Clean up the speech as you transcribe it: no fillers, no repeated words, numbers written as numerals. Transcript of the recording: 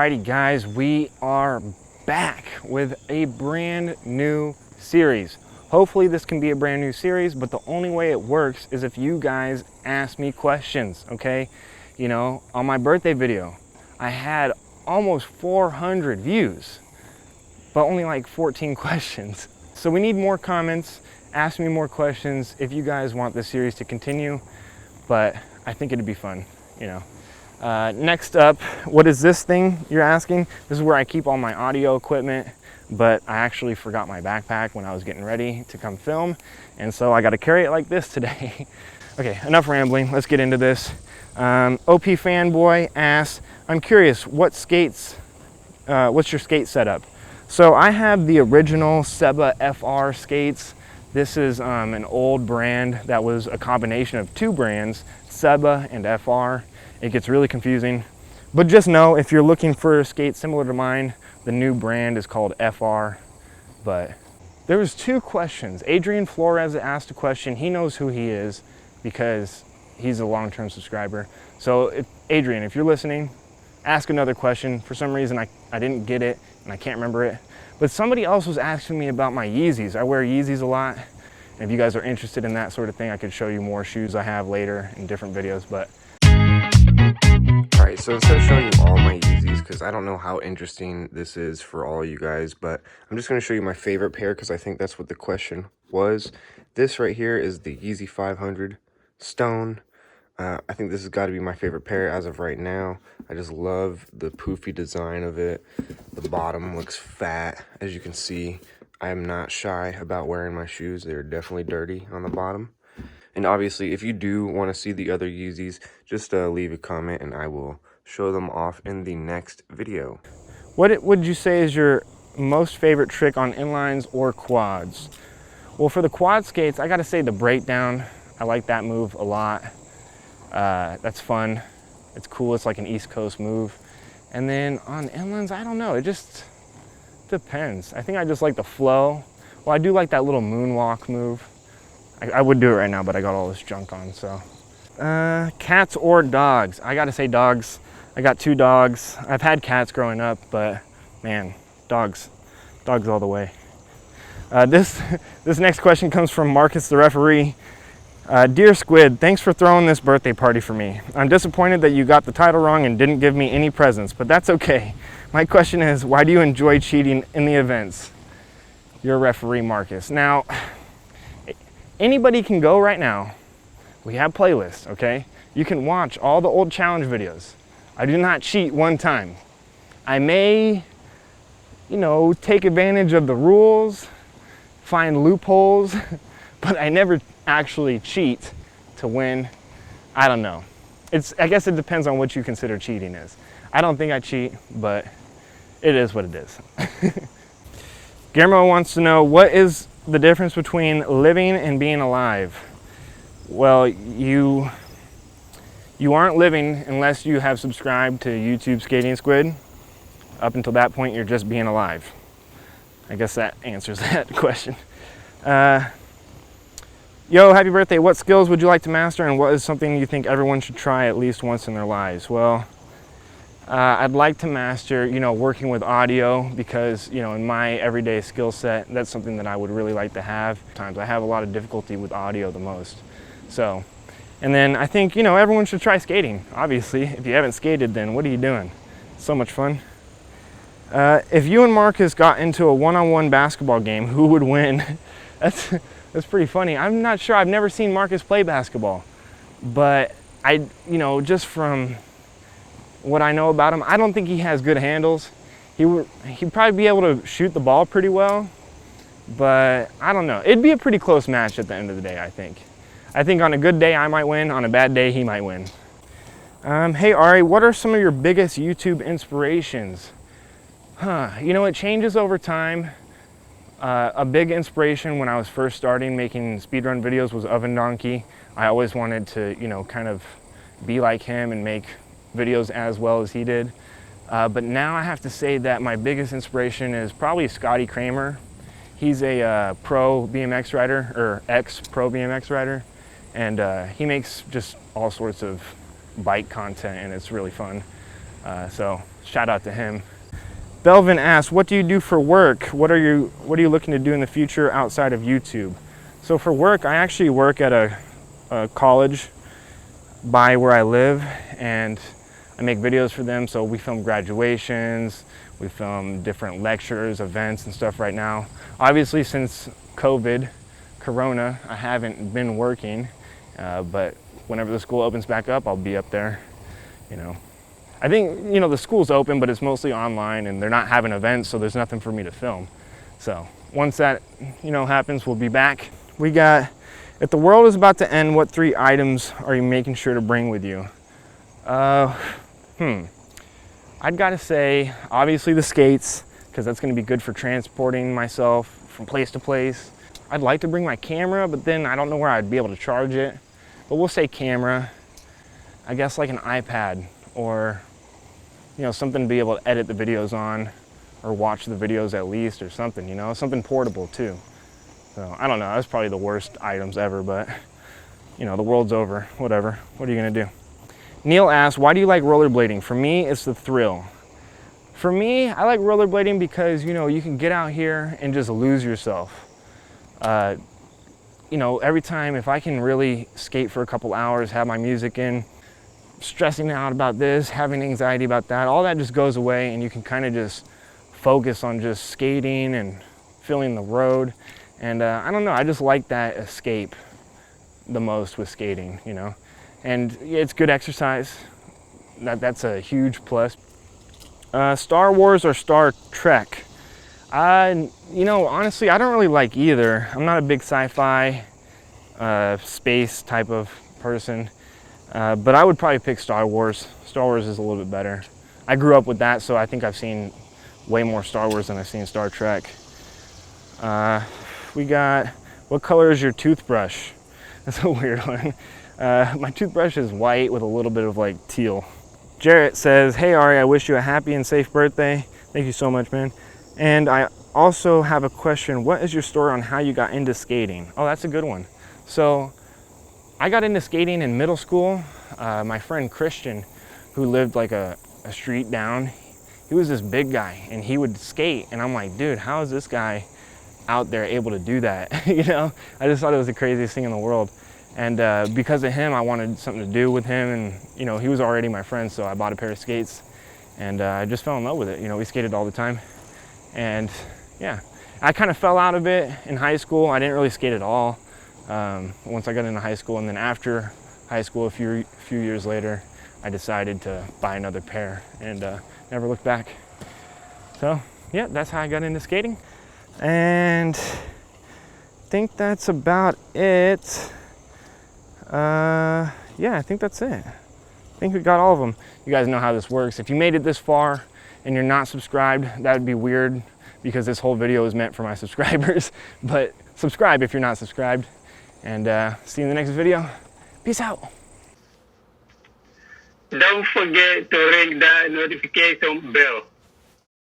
Alrighty guys, we are back with a brand new series. Hopefully this can be a brand new series, but the only way it works is if you guys ask me questions, okay? You know, on my birthday video, I had almost 400 views, but only like 14 questions. So we need more comments, ask me more questions if you guys want this series to continue, but I think it'd be fun, you know. Next up, what is this thing you're asking? This is where I keep all my audio equipment, but I actually forgot my backpack when I was getting ready to come film, and so I got to carry it like this today. Okay, enough rambling, let's get into this. OP Fanboy asks, I'm curious, what's your skate setup? So I have the original Seba FR skates. This is an old brand that was a combination of two brands, Seba and FR. It gets really confusing, but just know if you're looking for a skate similar to mine, the new brand is called FR. But there was two questions. Adrian Flores asked a question. He knows who he is because he's a long-term subscriber. So Adrian, if you're listening, ask another question. For some reason, I didn't get it and I can't remember it. But somebody else was asking me about my Yeezys. I wear Yeezys a lot. And if you guys are interested in that sort of thing, I could show you more shoes I have later in different videos. But Alright, so instead of showing you all my Yeezys, because I don't know how interesting this is for all you guys, but I'm just going to show you my favorite pair because I think that's what the question was. This right here is the Yeezy 500 Stone. I think this has got to be my favorite pair as of right now. I just love the poofy design of it. The bottom looks fat, as you can see. I am not shy about wearing my shoes. They're definitely dirty on the bottom. And obviously, if you do want to see the other Yeezys, just leave a comment and I will show them off in the next video. what would you say is your most favorite trick on inlines or quads? Well, for the quad skates, I got to say the breakdown. I like that move a lot. That's fun. It's cool. It's like an East Coast move. And then on inlines, I don't know. It just depends. I think I just like the flow. Well, I do like that little moonwalk move. I would do it right now, but I got all this junk on, so. Cats or dogs? I gotta say dogs. I got two dogs. I've had cats growing up, but man, dogs all the way. This next question comes from Marcus the referee. Dear Squid, thanks for throwing this birthday party for me. I'm disappointed that you got the title wrong and didn't give me any presents, but that's okay. My question is, why do you enjoy cheating in the events? You're a referee, Marcus. Now, anybody can go right now. We have playlists, okay? You can watch all the old challenge videos. I do not cheat one time. I may, you know, take advantage of the rules, find loopholes, but I never actually cheat to win. I don't know. I guess it depends on what you consider cheating is. I don't think I cheat, but it is what it is. Guillermo wants to know, what is the difference between living and being alive? Well, you aren't living unless you have subscribed to YouTube Skating Squid. Up until that point, you're just being alive. I guess that answers that question. Yo, happy birthday. What skills would you like to master, and what is something you think everyone should try at least once in their lives? Well, I'd like to master, you know, working with audio because, you know, in my everyday skill set, that's something that I would really like to have. Sometimes I have a lot of difficulty with audio the most. So, and then I think, you know, everyone should try skating. Obviously, if you haven't skated, then what are you doing? So much fun. If you and Marcus got into a one-on-one basketball game, who would win? That's pretty funny. I'm not sure. I've never seen Marcus play basketball, but you know, just from what I know about him, I don't think he has good handles. He'd probably be able to shoot the ball pretty well, but I don't know. It'd be a pretty close match at the end of the day, I think. I think on a good day I might win, on a bad day he might win. Hey Ari, what are some of your biggest YouTube inspirations? You know, it changes over time. A big inspiration when I was first starting making speedrun videos was Oven Donkey. I always wanted to, you know, kind of be like him and make videos as well as he did. But now I have to say that my biggest inspiration is probably Scotty Kramer. He's a pro BMX rider, or ex-pro BMX rider, and he makes just all sorts of bike content, and it's really fun. So shout out to him. Belvin asks, what do you do for work? What are you looking to do in the future outside of YouTube? So for work, I actually work at a college by where I live, and I make videos for them. So we film graduations, we film different lectures, events and stuff right now. Obviously since Corona, I haven't been working, but whenever the school opens back up, I'll be up there, you know. I think, you know, the school's open, but it's mostly online and they're not having events, so there's nothing for me to film. So once that, you know, happens, we'll be back. We got, if the world is about to end, what 3 items are you making sure to bring with you? I'd gotta say, obviously the skates, because that's gonna be good for transporting myself from place to place. I'd like to bring my camera, but then I don't know where I'd be able to charge it. But we'll say camera. I guess like an iPad, or you know, something to be able to edit the videos on, or watch the videos at least, or something, you know, something portable too. So I don't know, that's probably the worst items ever, but you know, the world's over, whatever. What are you gonna do? Neil asks, why do you like rollerblading? For me, it's the thrill. For me, I like rollerblading because, you know, you can get out here and just lose yourself. You know, every time, if I can really skate for a couple hours, have my music in, stressing out about this, having anxiety about that, all that just goes away, and you can kind of just focus on just skating and feeling the road. And I don't know, I just like that escape the most with skating, you know. And it's good exercise. That's a huge plus. Star Wars or Star Trek? You know, honestly, I don't really like either. I'm not a big sci-fi, space type of person. But I would probably pick Star Wars. Star Wars is a little bit better. I grew up with that, so I think I've seen way more Star Wars than I've seen Star Trek. We got, what color is your toothbrush? That's a weird one. My toothbrush is white with a little bit of like teal. Jarrett says, hey Ari, I wish you a happy and safe birthday. Thank you so much, man. And I also have a question. What is your story on how you got into skating? Oh, that's a good one. So I got into skating in middle school. My friend Christian, who lived like a street down, he was this big guy and he would skate. And I'm like, dude, how is this guy out there able to do that? You know, I just thought it was the craziest thing in the world. And because of him, I wanted something to do with him. And, you know, he was already my friend, so I bought a pair of skates. And I just fell in love with it. You know, we skated all the time. And yeah, I kind of fell out of it in high school. I didn't really skate at all once I got into high school. And then after high school, a few years later, I decided to buy another pair and never looked back. So yeah, that's how I got into skating. And I think that's about it. Yeah, I think that's it. I think we got all of them. You guys know how this works. If you made it this far and you're not subscribed, that would be weird because this whole video is meant for my subscribers. But subscribe if you're not subscribed. And see you in the next video. Peace out. Don't forget to ring the notification bell.